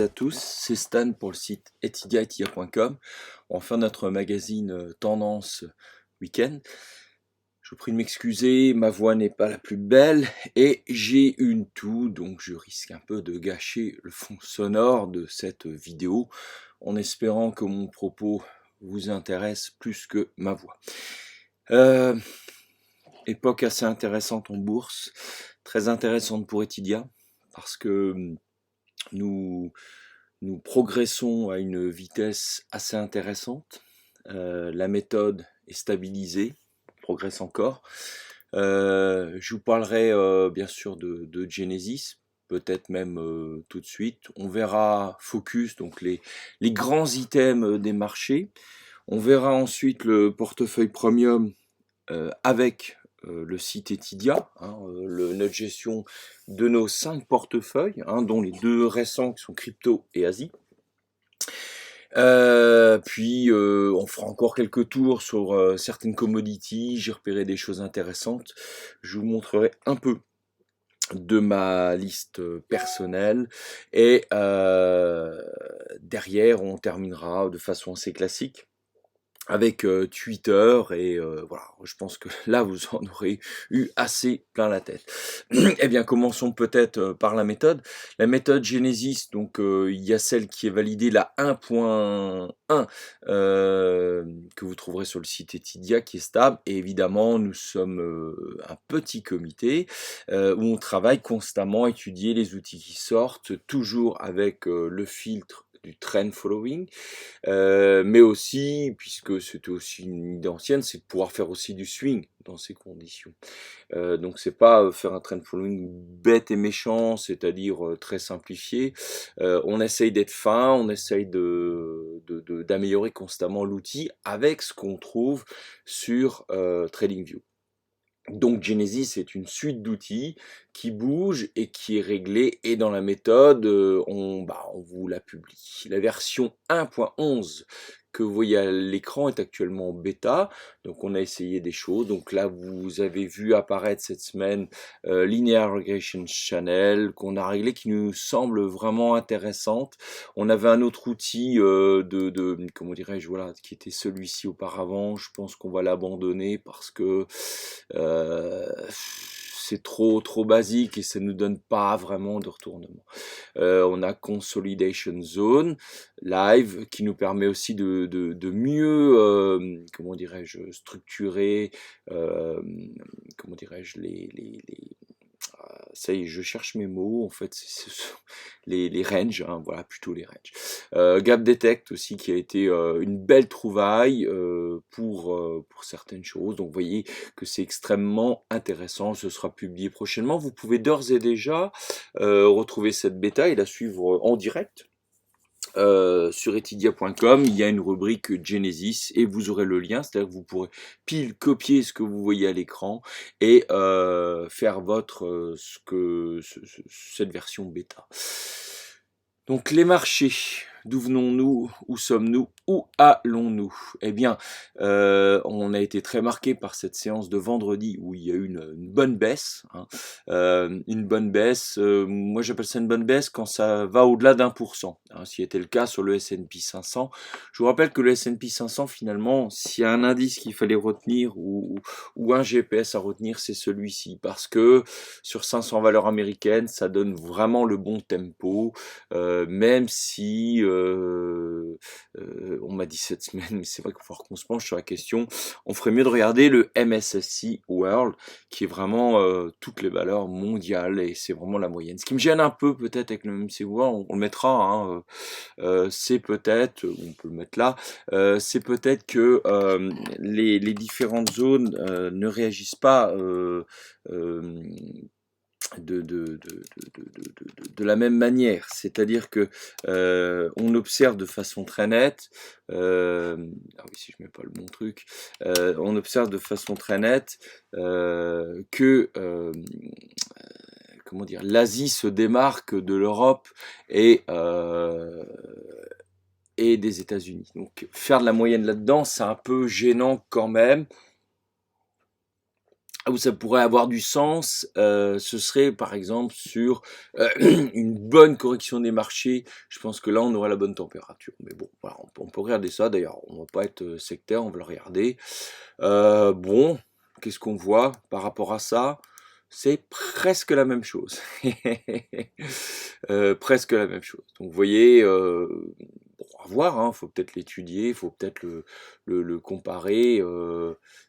à tous, c'est Stan pour le site etidia.com. On va faire notre magazine Tendance Week-end. Je vous prie de m'excuser, ma voix n'est pas la plus belle et j'ai une toux, donc je risque un peu de gâcher le fond sonore de cette vidéo, en espérant que mon propos vous intéresse plus que ma voix. Époque assez intéressante en bourse, très intéressante pour Etidia, parce que nous progressons à une vitesse assez intéressante. La méthode est stabilisée, on progresse encore. Je vous parlerai bien sûr de Genesis, peut-être même tout de suite. On verra Focus, donc les grands items des marchés. On verra ensuite le portefeuille premium avec le site Etidia, notre gestion de nos 5 portefeuilles, dont les 2 récents qui sont crypto et Asie. Puis on fera encore quelques tours sur certaines commodities, j'ai repéré des choses intéressantes. Je vous montrerai un peu de ma liste personnelle et derrière on terminera de façon assez classique avec Twitter et voilà, je pense que là vous en aurez eu assez plein la tête. Eh bien, commençons peut-être par la méthode. La méthode Genesis, donc il y a celle qui est validée, la 1.1, que vous trouverez sur le site Etidia, qui est stable. Et évidemment, nous sommes un petit comité où on travaille constamment à étudier les outils qui sortent, toujours avec le filtre du trend following, mais aussi, puisque c'était aussi une idée ancienne, c'est de pouvoir faire aussi du swing dans ces conditions. Donc c'est pas faire un trend following bête et méchant, c'est-à-dire très simplifié. On essaye d'être fin, on essaye d'améliorer constamment l'outil avec ce qu'on trouve sur TradingView. Donc Genesis est une suite d'outils qui bouge et qui est réglée, et dans la méthode, on vous la publie. La version 1.11 que vous voyez à l'écran est actuellement en bêta, donc on a essayé des choses. Donc là, vous avez vu apparaître cette semaine Linear Regression Channel qu'on a réglé, qui nous semble vraiment intéressante. On avait un autre outil comment dirais-je, voilà, qui était celui-ci auparavant. Je pense qu'on va l'abandonner parce que c'est trop basique et ça ne nous donne pas vraiment de retournement. On a Consolidation Zone Live qui nous permet aussi de mieux, comment dirais-je, structurer, comment dirais-je, ça y est, je cherche mes mots, en fait, ce sont les ranges, voilà, plutôt les ranges. Gap Detect aussi, qui a été une belle trouvaille pour certaines choses. Donc, vous voyez que c'est extrêmement intéressant. Ce sera publié prochainement. Vous pouvez d'ores et déjà retrouver cette bêta et la suivre en direct. Sur etidia.com, il y a une rubrique Genesis et vous aurez le lien, c'est-à-dire que vous pourrez pile copier ce que vous voyez à l'écran et faire votre cette version bêta. Donc les marchés, d'où venons-nous, où sommes-nous, où allons-nous? Eh bien, on a été très marqué par cette séance de vendredi où il y a eu une bonne baisse. Une bonne baisse, moi j'appelle ça une bonne baisse quand ça va au-delà d'1%, ce qui était le cas sur le S&P 500. Je vous rappelle que le S&P 500, finalement, s'il y a un indice qu'il fallait retenir ou un GPS à retenir, c'est celui-ci, parce que sur 500 valeurs américaines, ça donne vraiment le bon tempo, même si on m'a dit cette semaine, mais c'est vrai qu'il va falloir qu'on se penche sur la question, on ferait mieux de regarder le MSCI World, qui est vraiment toutes les valeurs mondiales, et c'est vraiment la moyenne. Ce qui me gêne un peu peut-être avec le MSCI World, on le mettra, c'est peut-être, on peut le mettre là, c'est peut-être que les différentes zones ne réagissent pas de la même manière, c'est-à-dire que on observe de façon très nette, ah oui, si je mets pas le bon truc, on observe de façon très nette que comment dire, l'Asie se démarque de l'Europe et des États-Unis. Donc faire de la moyenne là-dedans, c'est un peu gênant quand même. où ça pourrait avoir du sens, ce serait par exemple sur une bonne correction des marchés. Je pense que là, on aurait la bonne température. Mais bon, voilà, on peut regarder ça. D'ailleurs, on va pas être sectaire, on va le regarder. Bon, qu'est-ce qu'on voit par rapport à ça? C'est presque la même chose. Presque la même chose. Donc vous voyez, bon, à voir, hein, faut peut-être l'étudier, faut peut-être le comparer.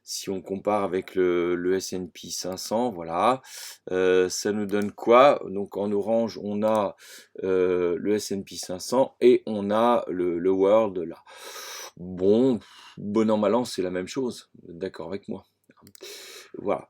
Si on compare avec le S&P 500, voilà, ça nous donne quoi? Donc en orange, on a le S&P 500 et on a le World là. Bon, bon an mal an, c'est la même chose. Vous êtes d'accord avec moi? Voilà.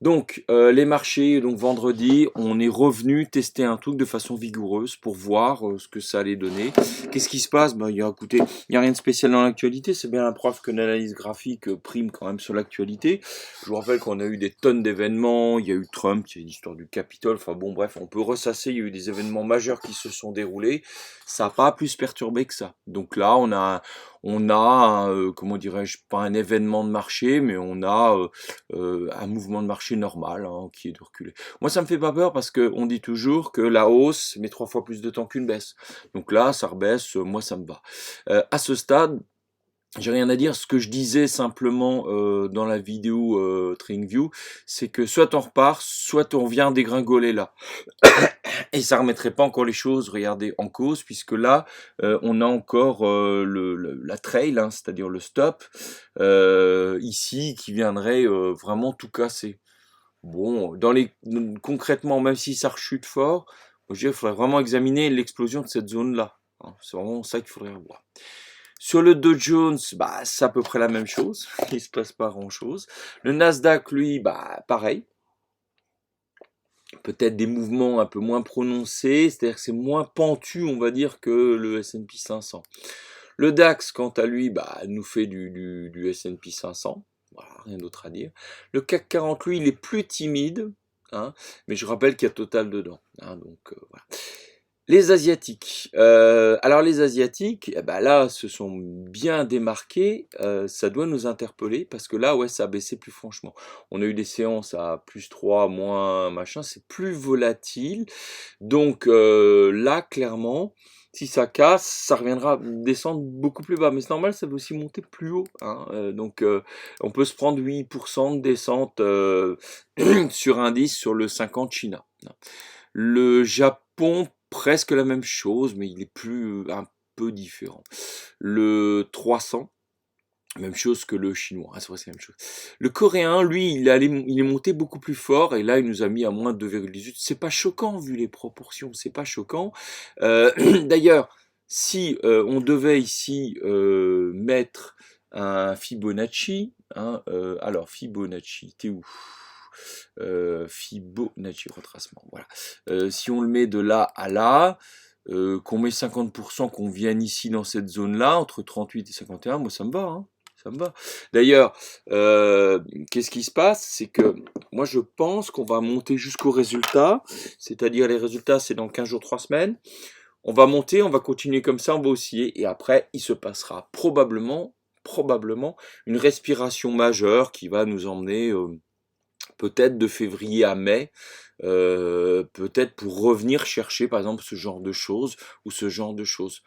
Donc, les marchés, donc vendredi, on est revenu tester un truc de façon vigoureuse pour voir ce que ça allait donner. Qu'est-ce qui se passe? Ben, écoutez, il n'y a rien de spécial dans l'actualité. C'est bien la preuve que l'analyse graphique prime quand même sur l'actualité. Je vous rappelle qu'on a eu des tonnes d'événements. Il y a eu Trump, il y a eu l'histoire du Capitole. Enfin bon, bref, on peut ressasser. Il y a eu des événements majeurs qui se sont déroulés. Ça n'a pas plus perturbé que ça. Donc là, comment dirais-je, pas un événement de marché, mais on a un mouvement de marché normal, hein, qui est de reculer. Moi, ça me fait pas peur parce que on dit toujours que la hausse met 3 fois plus de temps qu'une baisse. Donc là, ça rebaisse, moi ça me va. À ce stade, j'ai rien à dire. Ce que je disais simplement dans la vidéo TradingView, c'est que soit on repart, soit on vient dégringoler là. Et ça remettrait pas encore les choses, regardez, en cause, puisque là, on a encore la trail, hein, c'est-à-dire le stop, ici, qui viendrait vraiment tout casser. Bon, concrètement, même si ça rechute fort, moi, je dirais, il faudrait vraiment examiner l'explosion de cette zone-là, hein. C'est vraiment ça qu'il faudrait revoir. Sur le Dow Jones, bah, c'est à peu près la même chose. Il se passe pas grand-chose. Le Nasdaq, lui, bah, pareil. Peut-être des mouvements un peu moins prononcés, c'est-à-dire que c'est moins pentu, on va dire, que le S&P 500. Le DAX, quant à lui, bah, nous fait du S&P 500. Voilà, rien d'autre à dire. Le CAC 40, lui, il est plus timide, hein, mais je rappelle qu'il y a Total dedans, hein, donc voilà. Les Asiatiques. Alors les Asiatiques, eh ben là, se sont bien démarqués. Ça doit nous interpeller parce que là, ouais, ça a baissé plus franchement. On a eu des séances à plus 3, moins machin, c'est plus volatile. Donc là, clairement, si ça casse, ça reviendra descendre beaucoup plus bas. Mais c'est normal, ça veut aussi monter plus haut, hein. Donc on peut se prendre 8% de descente sur indice sur le 50 China. Le Japon, presque la même chose, mais il est un peu différent. Le 300, même chose que le chinois, hein, c'est vrai, c'est la même chose. Le coréen, lui, il est monté beaucoup plus fort, et là, il nous a mis à moins de 2,18. C'est pas choquant, vu les proportions, c'est pas choquant. D'ailleurs, si on devait ici mettre un Fibonacci, hein, alors Fibonacci, t'es où? Fibonacci retracement, voilà. Si on le met de là à là, qu'on met 50%, qu'on vienne ici dans cette zone-là, entre 38 et 51, moi ça me va, hein, ça me va. D'ailleurs, qu'est-ce qui se passe? C'est que moi je pense qu'on va monter jusqu'au résultat, c'est-à-dire les résultats c'est dans 15 jours, 3 semaines. On va monter, on va continuer comme ça, on va osciller, et après il se passera probablement une respiration majeure qui va nous emmener peut-être de février à mai, peut-être pour revenir chercher par exemple ce genre de choses ou ce genre de choses.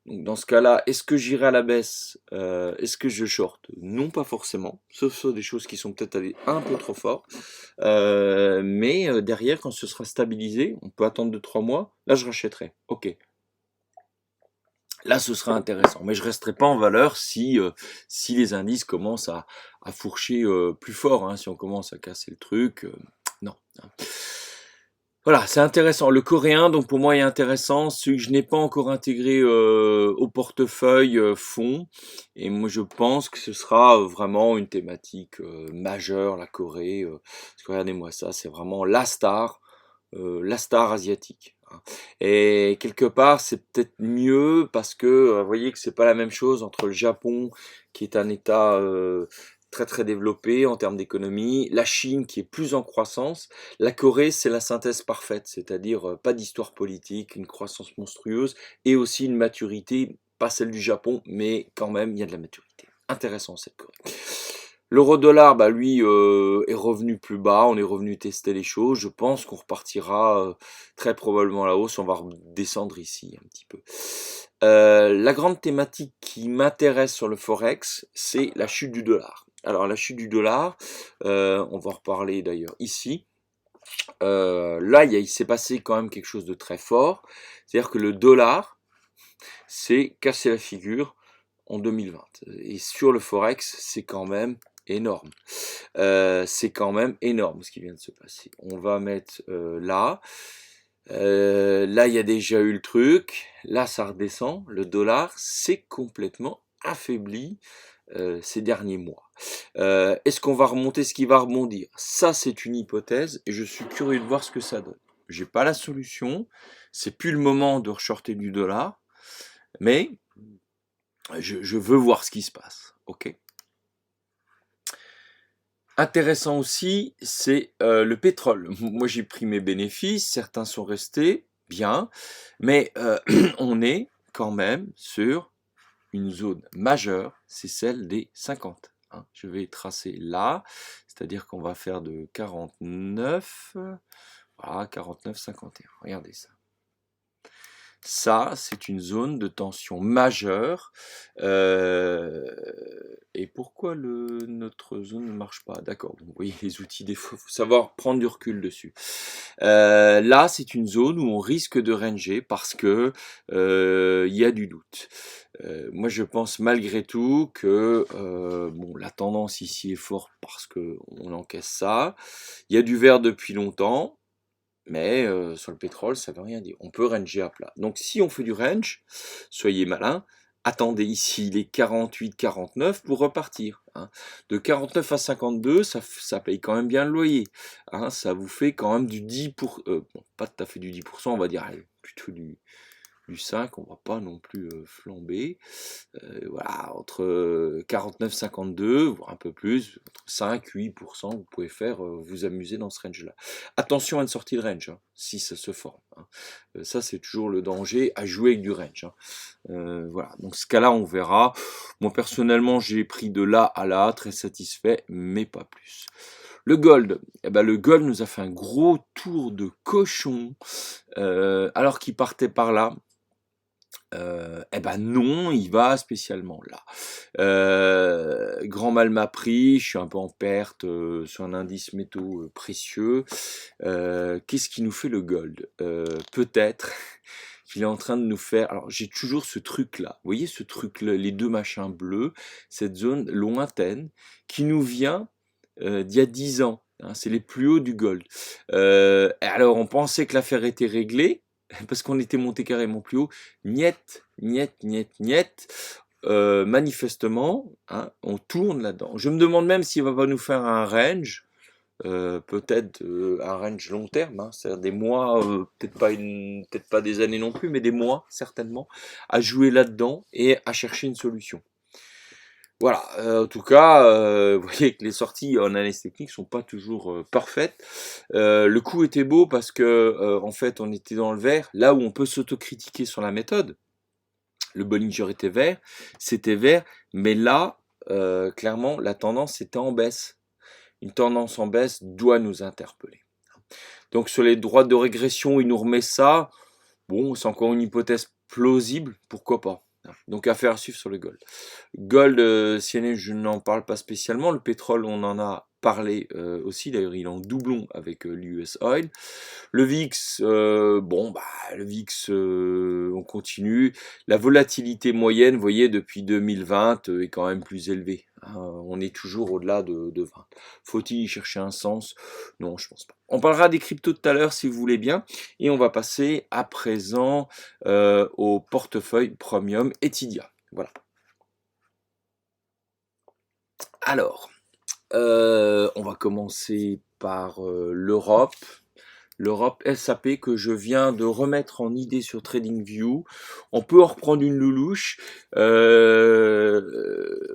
Donc dans ce cas-là, est-ce que j'irai à la baisse? Est-ce que je short? Non, pas forcément, sauf sur des choses qui sont peut-être allées un peu trop fort. Mais derrière, quand ce sera stabilisé, on peut attendre 2-3 mois, là je rachèterai. Ok. Là, ce sera intéressant, mais je resterai pas en valeur si les indices commencent à fourcher plus fort, hein, si on commence à casser le truc, non, hein. Voilà, c'est intéressant. Le coréen, donc pour moi, est intéressant. Celui que je n'ai pas encore intégré au portefeuille fond, et moi je pense que ce sera vraiment une thématique majeure, la Corée. Parce que regardez-moi ça, c'est vraiment la star asiatique, hein. Et quelque part, c'est peut-être mieux parce que vous voyez que c'est pas la même chose entre le Japon, qui est un État très très développé en termes d'économie, la Chine qui est plus en croissance, la Corée c'est la synthèse parfaite, c'est-à-dire pas d'histoire politique, une croissance monstrueuse et aussi une maturité, pas celle du Japon, mais quand même il y a de la maturité. Intéressant cette Corée. L'euro-dollar, bah lui, est revenu plus bas, on est revenu tester les choses. Je pense qu'on repartira très probablement à la hausse, on va redescendre ici un petit peu. La grande thématique qui m'intéresse sur le Forex, c'est la chute du dollar. Alors la chute du dollar, on va en reparler d'ailleurs ici. Là, il s'est passé quand même quelque chose de très fort. C'est-à-dire que le dollar s'est cassé la figure en 2020. Et sur le Forex, c'est quand même énorme. C'est quand même énorme ce qui vient de se passer. On va mettre là. Là, il y a déjà eu le truc. Là, ça redescend. Le dollar s'est complètement affaibli ces derniers mois. Est-ce qu'on va remonter ce qui va rebondir? Ça, c'est une hypothèse et je suis curieux de voir ce que ça donne. J'ai pas la solution. C'est plus le moment de reshorter du dollar, mais je veux voir ce qui se passe. Ok. Intéressant aussi, c'est le pétrole. Moi, j'ai pris mes bénéfices, certains sont restés, bien, mais on est quand même sur une zone majeure, c'est celle des 50. Hein. Je vais tracer là, c'est-à-dire qu'on va faire de 49, voilà, 49, 51. Regardez ça. Ça, c'est une zone de tension majeure. Et pourquoi notre zone ne marche pas? D'accord, vous voyez les outils, des fois, il faut savoir prendre du recul dessus. Là, c'est une zone où on risque de ranger parce que il y a du doute. Moi, je pense malgré tout que bon, la tendance ici est forte parce qu'on encaisse ça. Il y a du vert depuis longtemps. Mais sur le pétrole, ça veut rien dire. On peut ranger à plat. Donc si on fait du range, soyez malin, attendez ici les 48-49 pour repartir. Hein. De 49 à 52, ça paye quand même bien le loyer. Hein. Ça vous fait quand même du 10%, bon, pas tout à fait du 10%, on va dire allez, plutôt du 5, on va pas non plus flamber. Voilà, entre 49-52, voire un peu plus, entre 5-8%, vous pouvez faire vous amuser dans ce range-là. Attention à une sortie de range, hein, si ça se forme. Hein. Ça, c'est toujours le danger à jouer avec du range. Hein. Voilà, donc ce cas-là, on verra. Moi, personnellement, j'ai pris de là à là, très satisfait, mais pas plus. Le gold, eh ben, le gold nous a fait un gros tour de cochon, alors qu'il partait par là. Eh ben non, il va spécialement là. Grand mal m'a pris, je suis un peu en perte sur un indice métaux précieux. Qu'est-ce qui nous fait le gold? Peut-être qu'il est en train de nous faire. Alors j'ai toujours ce truc-là. Vous voyez ce truc-là, les deux machins bleus, cette zone lointaine qui nous vient d'il y a 10 ans. Hein, c'est les plus hauts du gold. Alors on pensait que l'affaire était réglée parce qu'on était monté carrément plus haut. Niet, niet, niet, niet. Manifestement, hein, on tourne là-dedans. Je me demande même s'il va pas nous faire un range, peut-être un range long terme, hein, c'est-à-dire des mois, peut-être pas des années non plus, mais des mois certainement, à jouer là-dedans et à chercher une solution. Voilà, en tout cas, vous voyez que les sorties en analyse technique sont pas toujours parfaites. Le coup était beau parce que en fait, on était dans le vert, là où on peut s'autocritiquer sur la méthode. Le Bollinger était vert, c'était vert, mais là, clairement, la tendance était en baisse. Une tendance en baisse doit nous interpeller. Donc sur les droites de régression, il nous remet ça. Bon, c'est encore une hypothèse plausible, pourquoi pas. Donc affaire à suivre sur le gold. Gold, CNH, je n'en parle pas spécialement. Le pétrole, on en a parlé aussi. D'ailleurs, il est en doublon avec l'US Oil. Le VIX, bon, bah, le VIX, on continue. La volatilité moyenne, vous voyez, depuis 2020 est quand même plus élevée. Hein. On est toujours au-delà de 20. Faut-il y chercher un sens? Non, je pense pas. On parlera des cryptos tout à l'heure si vous voulez bien. Et on va passer à présent au portefeuille Premium Etidia. Voilà. Alors, on va commencer par l'Europe. L'Europe SAP que je viens de remettre en idée sur TradingView. On peut en reprendre une loulouche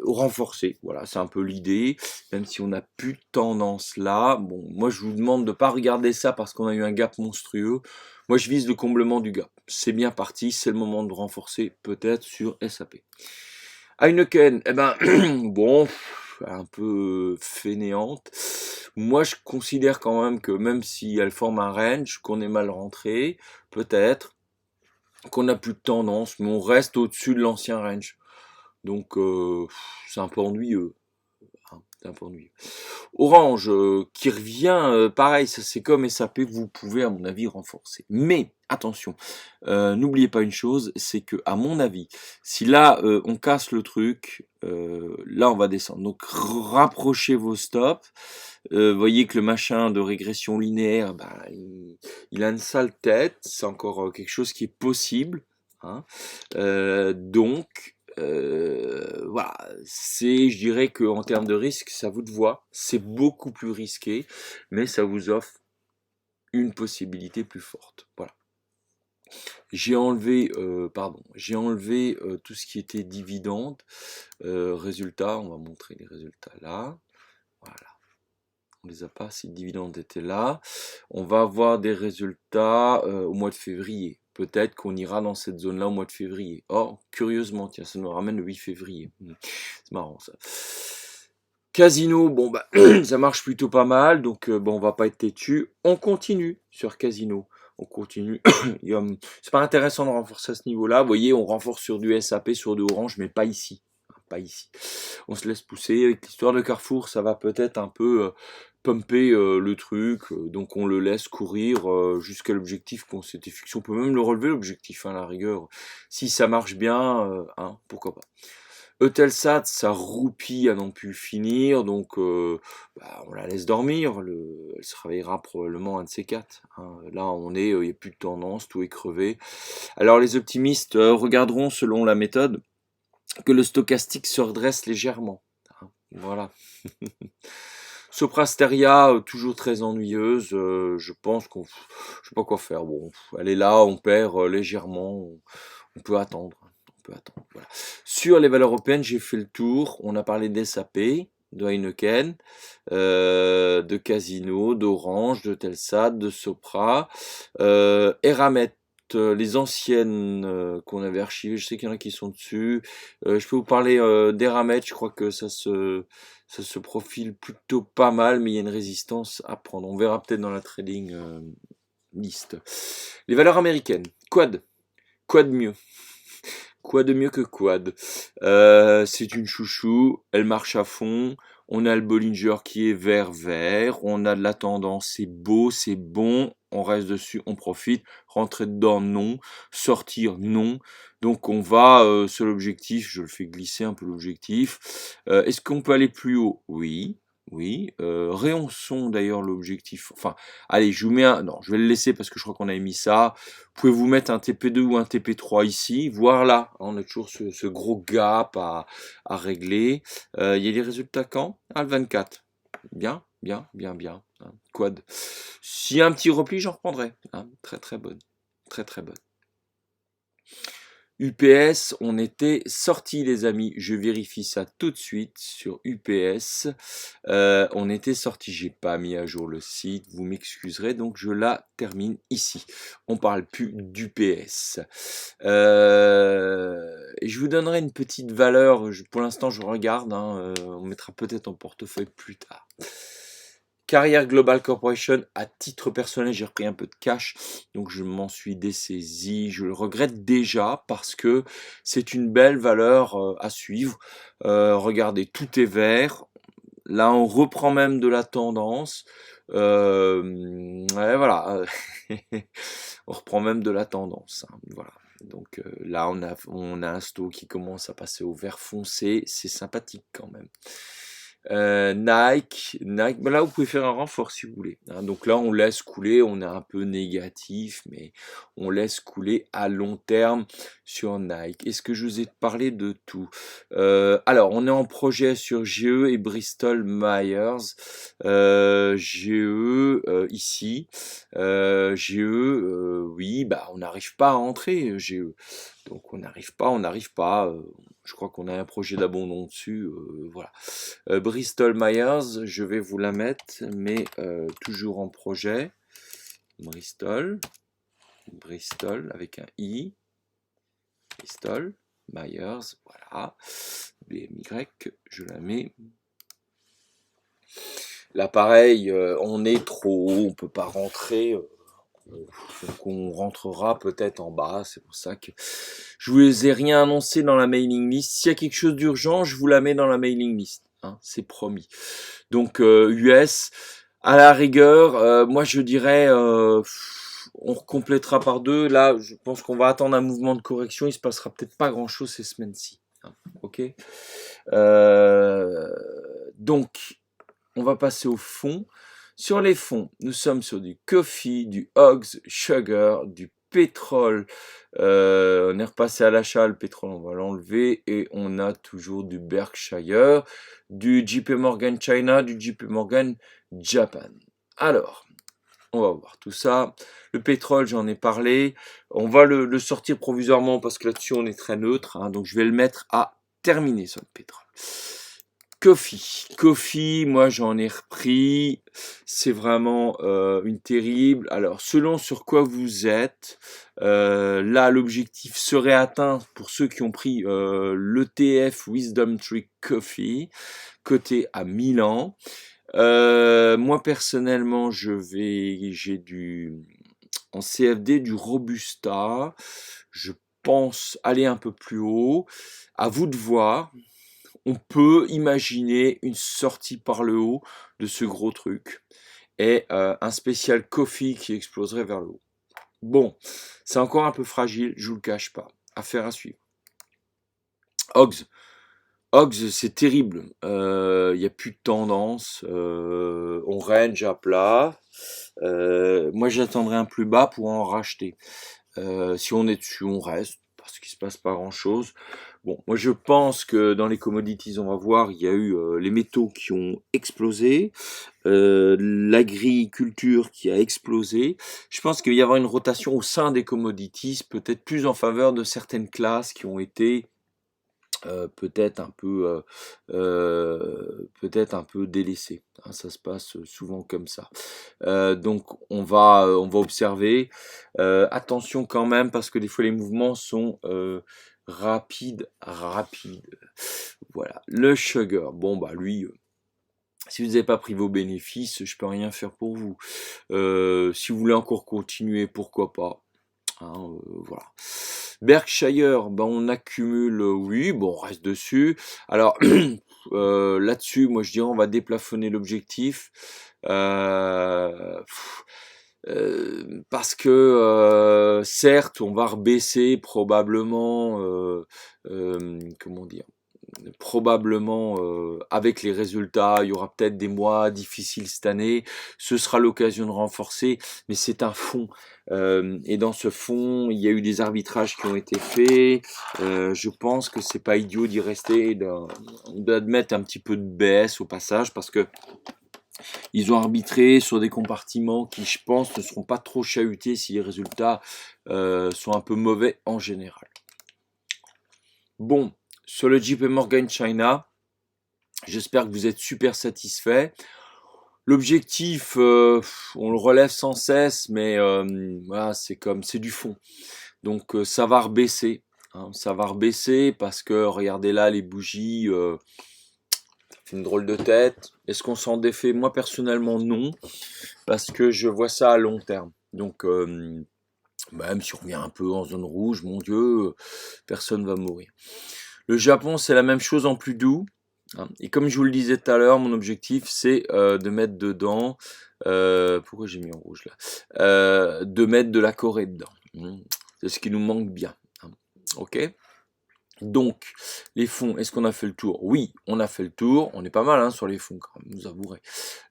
renforcée. Voilà, c'est un peu l'idée, même si on n'a plus de tendance là. Bon, moi je vous demande de pas regarder ça parce qu'on a eu un gap monstrueux. Moi je vise le comblement du gap. C'est bien parti, c'est le moment de renforcer peut-être sur SAP. Heineken, eh ben bon, un peu fainéante. Moi, je considère quand même que même si elle forme un range, qu'on est mal rentré, peut-être, qu'on n'a plus de tendance, mais on reste au-dessus de l'ancien range. Donc, c'est un peu ennuyeux. Hein, c'est un peu ennuyeux. Orange, qui revient, pareil, ça c'est comme SAP, vous pouvez à mon avis renforcer. Mais attention, n'oubliez pas une chose, c'est que à mon avis, si là on casse le truc, là on va descendre. Donc rapprochez vos stops. Voyez que le machin de régression linéaire, bah, il a une sale tête, c'est encore quelque chose qui est possible. Hein. Donc voilà, je dirais qu'en termes de risque, c'est à vous de voir. C'est beaucoup plus risqué, mais ça vous offre une possibilité plus forte. Voilà. J'ai enlevé tout ce qui était dividende. Résultats, on va montrer les résultats là. Voilà. On les a pas, si le dividende était là. On va avoir des résultats au mois de février. Peut-être qu'on ira dans cette zone-là au mois de février. Or, curieusement, tiens, ça nous ramène le 8 février. C'est marrant ça. Casino, bon bah ça marche plutôt pas mal, donc bon on va pas être têtu. On continue sur Casino. On continue. C'est pas intéressant de renforcer à ce niveau-là. Vous voyez, on renforce sur du SAP, sur du Orange, mais pas ici. Pas ici. On se laisse pousser. Avec l'histoire de Carrefour, ça va peut-être un peu pumper le truc. Donc on le laisse courir jusqu'à l'objectif qu'on s'était fixé. On peut même le relever l'objectif, hein, à la rigueur. Si ça marche bien, hein, pourquoi pas. Eutelsat, ça roupille à non plus finir, donc bah, on la laisse dormir. Elle se réveillera probablement un de ces quatre. Hein. Là, il n'y a plus de tendance, tout est crevé. Alors les optimistes regarderont selon la méthode que le stochastique se redresse légèrement. Hein. Voilà. Soprasteria, toujours très ennuyeuse. Je pense je sais pas quoi faire. Bon, elle est là, on perd légèrement. On peut attendre. Voilà. Sur les valeurs européennes, j'ai fait le tour. On a parlé des SAP, de Heineken, de Casino, d'Orange, de Telsat, de Sopra, Eramet. Les anciennes qu'on avait archivées, je sais qu'il y en a qui sont dessus. Je peux vous parler d'Eramet, je crois que ça se profile plutôt pas mal, mais il y a une résistance à prendre. On verra peut-être dans la trading list. Les valeurs américaines, Quad mieux. Quoi de mieux que Quad? C'est une chouchou, elle marche à fond. On a le Bollinger qui est vert, on a de la tendance, c'est beau, c'est bon, on reste dessus, on profite. Rentrer dedans, non. Sortir, non. Donc on va sur l'objectif, je le fais glisser un peu l'objectif. Est-ce qu'on peut aller plus haut? Oui. Oui, réonçons d'ailleurs l'objectif. Enfin, allez, je vous mets un. Non, je vais le laisser parce que je crois qu'on avait mis ça. Vous pouvez vous mettre un TP2 ou un TP3 ici, voire là. On a toujours ce gros gap à régler. Il y a des résultats quand? Ah, le 24. Bien, bien, bien, bien. Hein, quad. S'il y a un petit repli, j'en reprendrai. Hein, très, très bonne. Très, très bonne. UPS, on était sorti les amis, je vérifie ça tout de suite sur UPS, on était sorti, j'ai pas mis à jour le site, vous m'excuserez, donc je la termine ici. On parle plus d'UPS. Et je vous donnerai une petite valeur, pour l'instant je regarde, hein, on mettra peut-être en portefeuille plus tard. Carrière Global Corporation, à titre personnel, j'ai repris un peu de cash, donc je m'en suis dessaisi. Je le regrette déjà parce que c'est une belle valeur à suivre. Regardez, tout est vert. Là, on reprend même de la tendance. Ouais, voilà, on reprend même de la tendance. Hein, voilà. Donc là, on a un stock qui commence à passer au vert foncé. C'est sympathique quand même. Nike, ben là vous pouvez faire un renfort si vous voulez. Hein. Donc là on laisse couler, on est un peu négatif, mais on laisse couler à long terme sur Nike. Est-ce que je vous ai parlé de tout? Alors on est en projet sur GE et Bristol Myers. GE ici, GE, oui, bah on n'arrive pas à entrer GE. Donc on n'arrive pas. Je crois qu'on a un projet d'abandon dessus. Voilà. Bristol Myers, je vais vous la mettre, mais toujours en projet. Bristol avec un I. Bristol Myers, voilà. BMY, je la mets L'appareil, on est trop haut, on peut pas rentrer. Donc on rentrera peut-être en bas, c'est pour ça que je vous ai rien annoncé dans la mailing list. S'il y a quelque chose d'urgent, je vous la mets dans la mailing list, hein, c'est promis. Donc US, à la rigueur, moi je dirais, on complétera par 2. Là, je pense qu'on va attendre un mouvement de correction, il se passera peut-être pas grand-chose ces semaines-ci. Hein, ok. Donc, on va passer au fond. Sur les fonds, nous sommes sur du coffee, du Hogs, sugar, du pétrole. On est repassé à l'achat, le pétrole, on va l'enlever. Et on a toujours du Berkshire, du JP Morgan China, du JP Morgan Japan. Alors, on va voir tout ça. Le pétrole, j'en ai parlé. On va le sortir provisoirement parce que là-dessus, on est très neutre. Hein, donc, je vais le mettre à terminer sur le pétrole. Coffee, moi j'en ai repris, c'est vraiment une terrible. Alors selon sur quoi vous êtes, là l'objectif serait atteint pour ceux qui ont pris l'ETF Wisdom Tree Coffee, coté à Milan. Moi personnellement j'ai en CFD du Robusta, je pense aller un peu plus haut, à vous de voir. On peut imaginer une sortie par le haut de ce gros truc et un spécial coffee qui exploserait vers le haut. Bon, c'est encore un peu fragile, je vous le cache pas. Affaire à suivre. Hogs. Hogs, c'est terrible. Il n'y a plus de tendance. On range à plat. Moi, j'attendrai un plus bas pour en racheter. Si on est dessus, on reste parce qu'il se passe pas grand-chose. Bon, moi je pense que dans les commodities, on va voir, il y a eu les métaux qui ont explosé, l'agriculture qui a explosé. Je pense qu'il va y avoir une rotation au sein des commodities, peut-être plus en faveur de certaines classes qui ont été peut-être un peu délaissées. Hein, ça se passe souvent comme ça. Donc on va observer. Attention quand même parce que des fois les mouvements sont rapides. Voilà. Le sugar. Bon bah lui. Si vous n'avez pas pris vos bénéfices, je peux rien faire pour vous. Si vous voulez encore continuer, pourquoi pas. Hein, voilà. Berkshire, ben on accumule, oui, bon, on reste dessus. Alors là-dessus, moi je dirais on va déplafonner l'objectif. Parce que certes, on va rebaisser probablement, comment dire, probablement avec les résultats, il y aura peut-être des mois difficiles cette année, ce sera l'occasion de renforcer, mais c'est un fonds. Et dans ce fonds, il y a eu des arbitrages qui ont été faits. Je pense que c'est pas idiot d'y rester et d'admettre un petit peu de baisse au passage parce que ils ont arbitré sur des compartiments qui, je pense, ne seront pas trop chahutés si les résultats sont un peu mauvais en général. Bon, sur le JP Morgan China, j'espère que vous êtes super satisfait. L'objectif, on le relève sans cesse, mais voilà, c'est du fond. Donc ça va rebaisser. Hein, ça va rebaisser parce que regardez là les bougies, ça fait une drôle de tête. Est-ce qu'on s'en défait? Moi personnellement non, parce que je vois ça à long terme. Donc même si on revient un peu en zone rouge, mon Dieu, personne va mourir. Le Japon, c'est la même chose en plus doux. Hein. Et comme je vous le disais tout à l'heure, mon objectif, c'est de mettre dedans... pourquoi j'ai mis en rouge là de mettre de la Corée dedans. C'est ce qui nous manque bien. Hein. Ok. Donc, les fonds, est-ce qu'on a fait le tour? Oui, on a fait le tour. On est pas mal hein, sur les fonds, quand même, vous avouerez.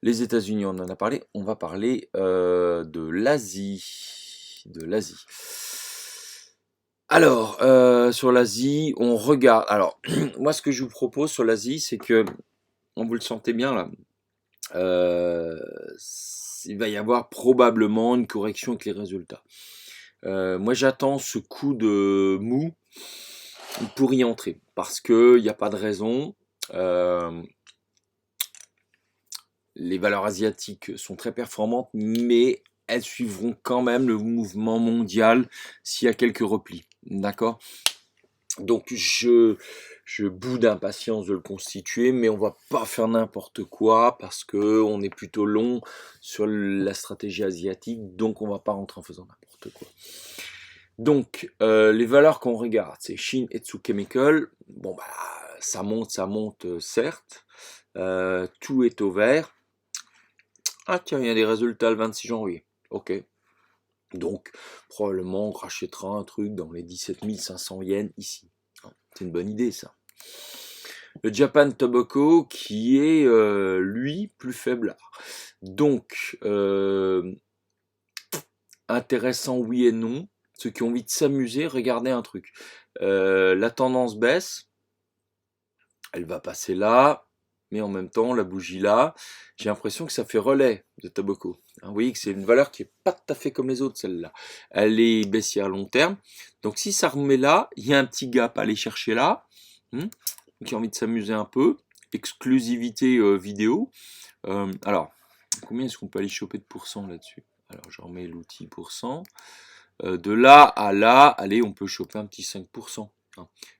Les États-Unis, on en a parlé. On va parler de l'Asie. Alors, sur l'Asie, on regarde. Alors, moi, ce que je vous propose sur l'Asie, c'est que, on vous le sentez bien là, il va y avoir probablement une correction avec les résultats. Moi, j'attends ce coup de mou pour y entrer, parce que il n'y a pas de raison. Les valeurs asiatiques sont très performantes, mais elles suivront quand même le mouvement mondial s'il y a quelques replis. D'accord? Donc Je bout d'impatience de le constituer, mais on va pas faire n'importe quoi parce que on est plutôt long sur la stratégie asiatique, donc on va pas rentrer en faisant n'importe quoi. Donc, les valeurs qu'on regarde, c'est Shin Etsu Chemical. Bon, bah, ça monte, certes. Tout est au vert. Ah tiens, il y a des résultats le 26 janvier. Ok. Donc, probablement, on rachètera un truc dans les 17 500 yens ici. C'est une bonne idée, ça. Le Japan Tobacco, qui est, lui, plus faiblard. Donc, intéressant, oui et non. Ceux qui ont envie de s'amuser, regardez un truc. La tendance baisse. Elle va passer là. Mais en même temps, la bougie là, j'ai l'impression que ça fait relais de Tobacco. Vous voyez que c'est une valeur qui est pas tout à fait comme les autres, celle-là. Elle est baissière à long terme. Donc si ça remet là, il y a un petit gap à aller chercher là. Qui a envie de s'amuser un peu. Exclusivité vidéo. Alors, combien est-ce qu'on peut aller choper de pourcents là-dessus? Alors, je remets l'outil pourcent. De là à là, allez, on peut choper un petit 5%.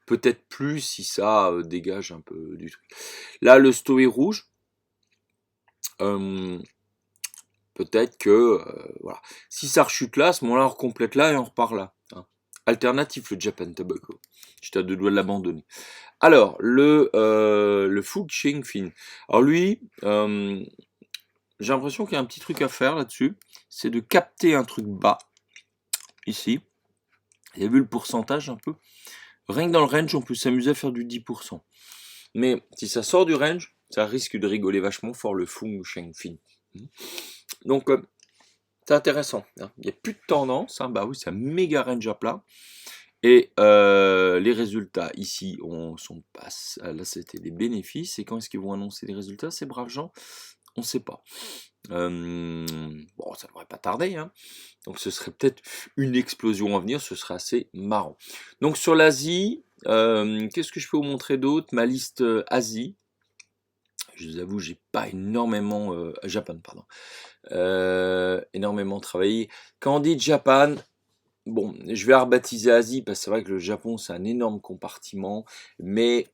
Peut-être plus si ça dégage un peu du truc. Là, le sto est rouge. Peut-être que, voilà. Si ça rechute là, à ce moment-là, on recomplète là et on repart là. Alternatif, le Japan Tobacco. J'étais à deux doigts de l'abandonner. Alors, le Fuxing Fin. Alors lui, j'ai l'impression qu'il y a un petit truc à faire là-dessus. C'est de capter un truc bas. Ici. Vous avez vu le pourcentage un peu? Rien que dans le range, on peut s'amuser à faire du 10%. Mais si ça sort du range, ça risque de rigoler vachement fort le Fung Sheng Fin. Donc, c'est intéressant. Il n'y a plus de tendance. Bah oui, c'est un méga range à plat. Et les résultats ici, sont pas. Là, c'était des bénéfices. Et quand est-ce qu'ils vont annoncer les résultats, ces braves gens? On ne sait pas. Bon, ça devrait pas tarder. Donc, ce serait peut-être une explosion à venir. Ce serait assez marrant. Donc, sur l'Asie, qu'est-ce que je peux vous montrer d'autre? Ma liste Asie. Je vous avoue, j'ai pas énormément. Japan, pardon. Énormément travaillé. Quand on dit Japan, bon, je vais rebaptiser Asie parce que c'est vrai que le Japon c'est un énorme compartiment, mais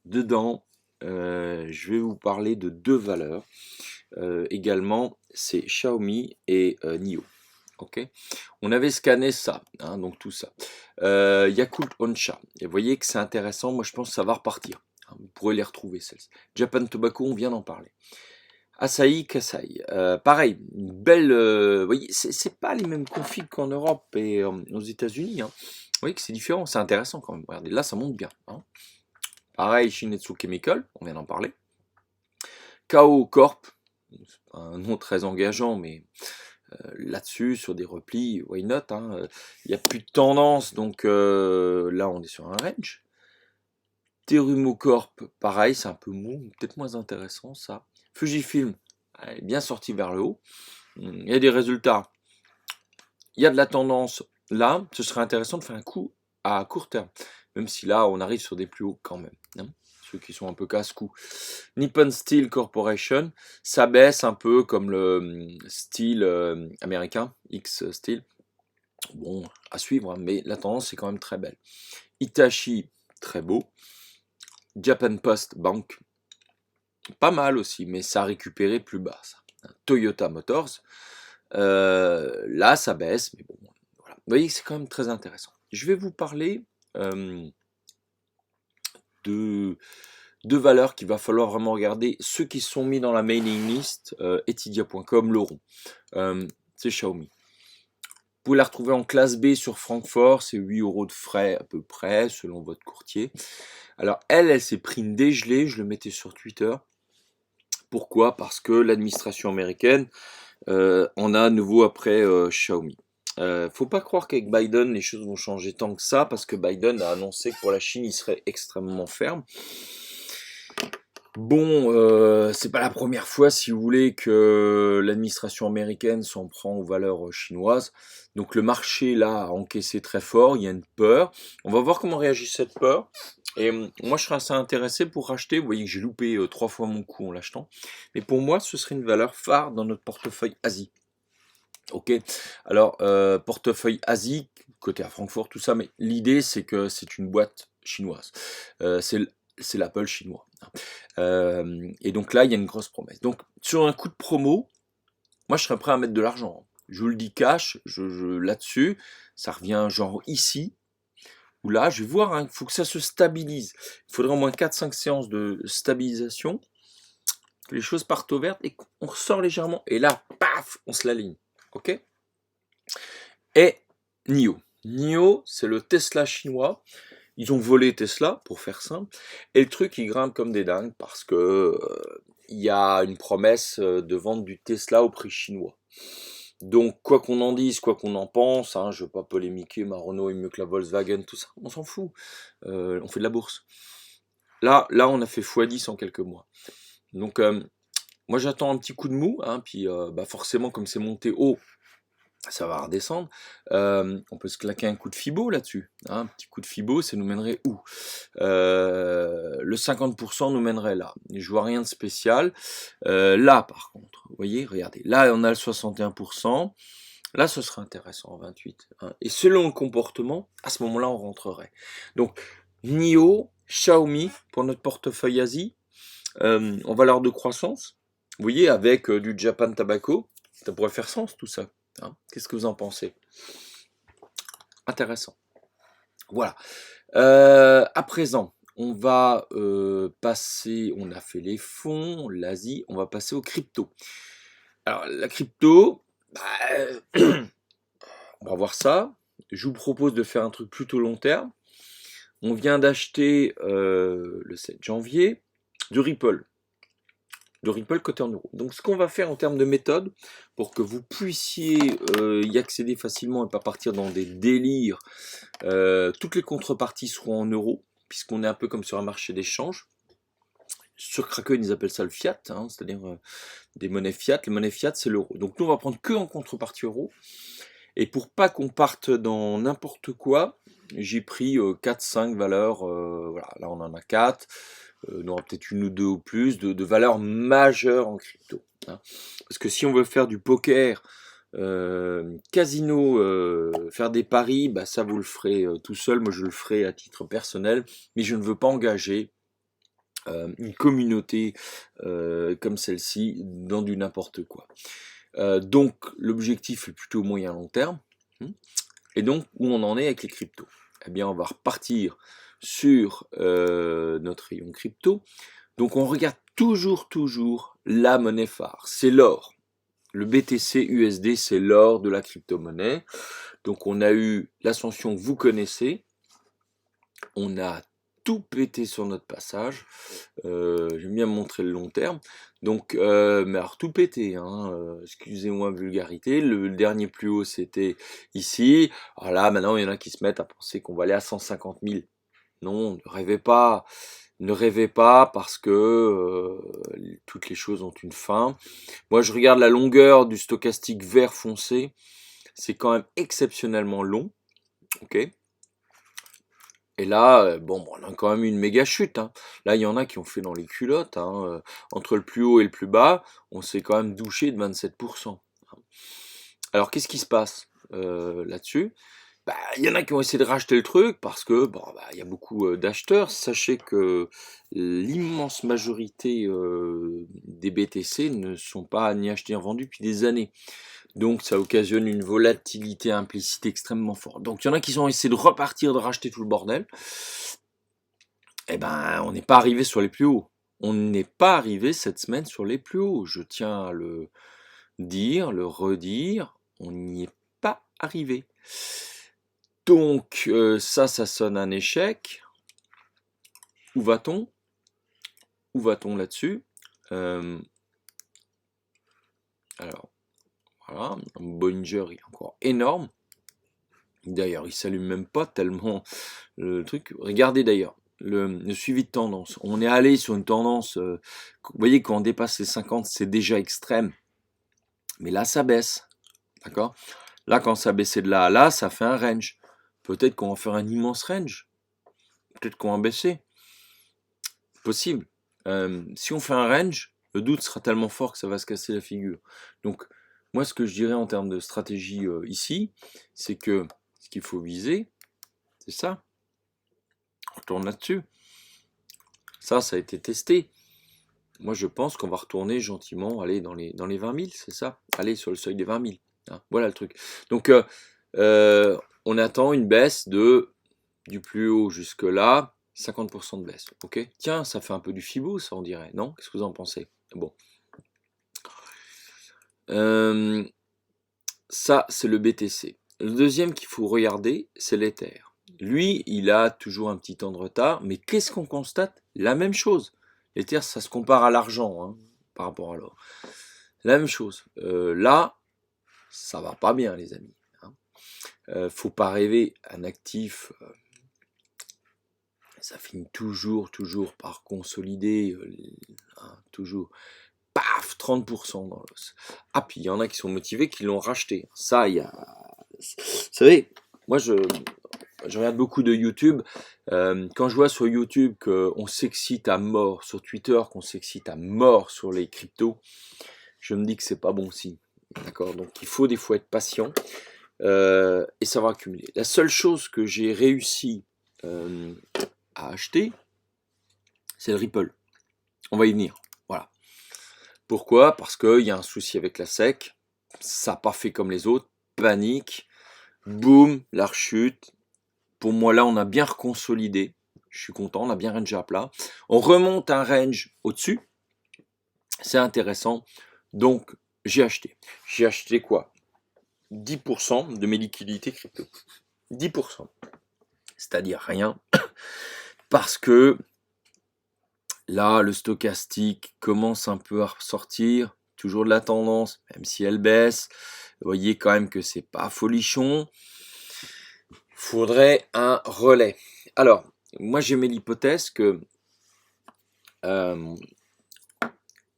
dedans, je vais vous parler de deux valeurs. Également, c'est Xiaomi et NIO. Ok, on avait scanné ça, donc tout ça. Yakult Honsha. Et vous voyez que c'est intéressant. Moi, je pense que ça va repartir. Vous pourrez les retrouver celles-ci. Japan Tobacco, on vient d'en parler. Asahi Kasai. Pareil, une belle. Vous voyez, c'est pas les mêmes configs qu'en Europe et aux États-Unis. Vous voyez que c'est différent, c'est intéressant quand même. Regardez, là, ça monte bien. Pareil, Shin-Etsu Chemical, on vient d'en parler. Kao Corp, un nom très engageant, mais là-dessus, sur des replis, why not? Il n'y a plus de tendance, donc là, on est sur un range. Terumo Corp, pareil, c'est un peu mou, peut-être moins intéressant ça. Fujifilm, elle est bien sortie vers le haut. Il y a des résultats. Il y a de la tendance là. Ce serait intéressant de faire un coup à court terme. Même si là, on arrive sur des plus hauts quand même. Ceux qui sont un peu casse-cou. Nippon Steel Corporation, ça baisse un peu comme le steel américain, X Steel. Bon, à suivre, mais la tendance est quand même très belle. Hitachi, très beau. Japan Post Bank, pas mal aussi, mais ça a récupéré plus bas. Ça. Toyota Motors, là ça baisse, mais bon, voilà. Vous voyez que c'est quand même très intéressant. Je vais vous parler de valeurs qu'il va falloir vraiment regarder. Ceux qui sont mis dans la mailing list, Etidia.com l'auront. C'est Xiaomi. Vous pouvez la retrouver en classe B sur Francfort, c'est 8 € de frais à peu près, selon votre courtier. Alors elle s'est pris une dégelée, je le mettais sur Twitter. Pourquoi? Parce que l'administration américaine en a à nouveau après Xiaomi. Faut pas croire qu'avec Biden les choses vont changer tant que ça, parce que Biden a annoncé que pour la Chine il serait extrêmement ferme. Bon, c'est pas la première fois, si vous voulez, que l'administration américaine s'en prend aux valeurs chinoises. Donc le marché là a encaissé très fort, il y a une peur. On va voir comment réagit cette peur. Et moi je serais assez intéressé pour racheter. Vous voyez que j'ai loupé 3 fois mon coup en l'achetant. Mais pour moi ce serait une valeur phare dans notre portefeuille Asie. Ok, alors portefeuille Asie, côté à Francfort, tout ça, mais l'idée c'est que c'est une boîte chinoise. C'est l'Apple chinois. Et donc là, il y a une grosse promesse. Donc, sur un coup de promo, moi, je serais prêt à mettre de l'argent. Je vous le dis cash, là-dessus, ça revient genre ici, ou là, je vais voir, il faut que ça se stabilise. Il faudrait au moins 4-5 séances de stabilisation, que les choses partent au vert et qu'on ressort légèrement. Et là, paf, on se l'aligne. Ok? Et NIO. NIO, c'est le Tesla chinois. Ils ont volé Tesla, pour faire simple, et le truc, il grimpe comme des dingues parce que il y a une promesse de vente du Tesla au prix chinois. Donc, quoi qu'on en dise, quoi qu'on en pense, hein, je ne veux pas polémiquer, ma Renault est mieux que la Volkswagen, tout ça, on s'en fout. On fait de la bourse. Là, on a fait x10 en quelques mois. Donc, moi, j'attends un petit coup de mou, hein, puis forcément, comme c'est monté haut, ça va redescendre. On peut se claquer un coup de Fibo là-dessus. Hein, un petit coup de Fibo, ça nous mènerait où? Le 50% nous mènerait là. Je vois rien de spécial. Là, par contre, vous voyez, regardez. Là, on a le 61%. Là, ce serait intéressant en 28. Hein. Et selon le comportement, à ce moment-là, on rentrerait. Donc, NIO, Xiaomi, pour notre portefeuille Asie, en valeur de croissance. Vous voyez, avec du Japan Tobacco, ça pourrait faire sens tout ça. Hein. Qu'est-ce que vous en pensez? Intéressant. Voilà. À présent, on va passer, on a fait les fonds, l'Asie, on va passer aux crypto. Alors, la crypto, on va voir ça. Je vous propose de faire un truc plutôt long terme. On vient d'acheter le 7 janvier du Ripple. De Ripple coté en euros. Donc ce qu'on va faire en termes de méthode, pour que vous puissiez y accéder facilement et pas partir dans des délires, toutes les contreparties seront en euros, puisqu'on est un peu comme sur un marché d'échange. Sur Kraken, ils appellent ça le fiat, hein, c'est-à-dire des monnaies fiat. Les monnaies fiat, c'est l'euro. Donc nous, on va prendre que en contrepartie euro. Et pour pas qu'on parte dans n'importe quoi, j'ai pris 4-5 valeurs. Voilà, là on en a 4. On aura peut-être une ou deux ou plus de valeurs majeures en crypto. Hein. Parce que si on veut faire du poker, casino, faire des paris, bah ça vous le ferez tout seul. Moi je le ferai à titre personnel, mais je ne veux pas engager une communauté comme celle-ci dans du n'importe quoi. Donc l'objectif est plutôt moyen long terme. Et donc où on en est avec les cryptos? Eh bien on va repartir sur notre rayon crypto. Donc on regarde toujours la monnaie phare, c'est l'or. Le BTC USD, c'est l'or de la crypto-monnaie. Donc on a eu l'ascension que vous connaissez. On a tout pété sur notre passage. J'aime bien montrer le long terme. Donc, mais alors tout pété, hein, excusez-moi vulgarité. Le dernier plus haut, c'était ici. Alors là, maintenant, il y en a qui se mettent à penser qu'on va aller à 150 000. Non, ne rêvez pas. Ne rêvez pas parce que toutes les choses ont une fin. Moi, je regarde la longueur du stochastique vert foncé. C'est quand même exceptionnellement long. Ok. Et là, bon, on a quand même eu une méga chute. Hein. Là, il y en a qui ont fait dans les culottes. Hein. Entre le plus haut et le plus bas, on s'est quand même douché de 27%. Alors, qu'est-ce qui se passe là-dessus? Il y en a qui ont essayé de racheter le truc parce que il y a beaucoup d'acheteurs. Sachez que l'immense majorité des BTC ne sont pas ni achetés ni vendus depuis des années. Donc ça occasionne une volatilité implicite extrêmement forte. Donc il y en a qui ont essayé de repartir, de racheter tout le bordel. Eh ben, on n'est pas arrivé sur les plus hauts. On n'est pas arrivé cette semaine sur les plus hauts. Je tiens à le dire, le redire. On n'y est pas arrivé. Donc ça sonne un échec. Où va-t-on? Où va-t-on là-dessus? Alors, voilà, Bollinger est encore énorme. D'ailleurs, il s'allume même pas tellement le truc. Regardez d'ailleurs le suivi de tendance. On est allé sur une tendance, vous voyez, quand on dépasse les 50, c'est déjà extrême. Mais là, ça baisse. D'accord? Là, quand ça baissait de là à là, ça fait un range. Peut-être qu'on va faire un immense range. Peut-être qu'on va baisser. Possible. Si on fait un range, le doute sera tellement fort que ça va se casser la figure. Donc, moi, ce que je dirais en termes de stratégie ici, c'est que ce qu'il faut viser, c'est ça. retourne là-dessus. Ça a été testé. Moi, je pense qu'on va retourner gentiment, aller dans les 20 000, c'est ça? Aller sur le seuil des 20 000. Hein, voilà le truc. Donc, on attend une baisse du plus haut jusque là, 50% de baisse. Ok? Tiens, ça fait un peu du Fibo, ça, on dirait. Non? Qu'est-ce que vous en pensez? Bon. Ça, c'est le BTC. Le deuxième qu'il faut regarder, c'est l'Ether. Lui, il a toujours un petit temps de retard, mais qu'est-ce qu'on constate? La même chose. L'Ether, ça se compare à l'argent, hein, par rapport à l'or. La même chose. Là, ça va pas bien, les amis. Hein. Faut pas rêver. Un actif, ça finit toujours par consolider, hein, toujours. Paf, 30% dans l'os. Ah, puis il y en a qui sont motivés, qui l'ont racheté. Ça, il y a... Vous savez, moi, je regarde beaucoup de YouTube. Quand je vois sur YouTube qu'on s'excite à mort, sur Twitter qu'on s'excite à mort sur les cryptos, je me dis que c'est pas bon signe. D'accord? Donc il faut des fois être patient et savoir accumuler. La seule chose que j'ai réussi à acheter, c'est le Ripple. On va y venir. Voilà. Pourquoi? Parce qu'il y a un souci avec la SEC. Ça n'a pas fait comme les autres. Panique. Boum, la rechute. Pour moi, là, on a bien reconsolidé. Je suis content, on a bien rangé à plat. On remonte un range au-dessus. C'est intéressant. Donc, j'ai acheté. J'ai acheté quoi? 10% de mes liquidités crypto. 10%. C'est-à-dire rien. Parce que là, le stochastique commence un peu à ressortir. Toujours de la tendance, même si elle baisse. Vous voyez quand même que c'est pas folichon. Faudrait un relais. Alors, moi j'ai mis l'hypothèse que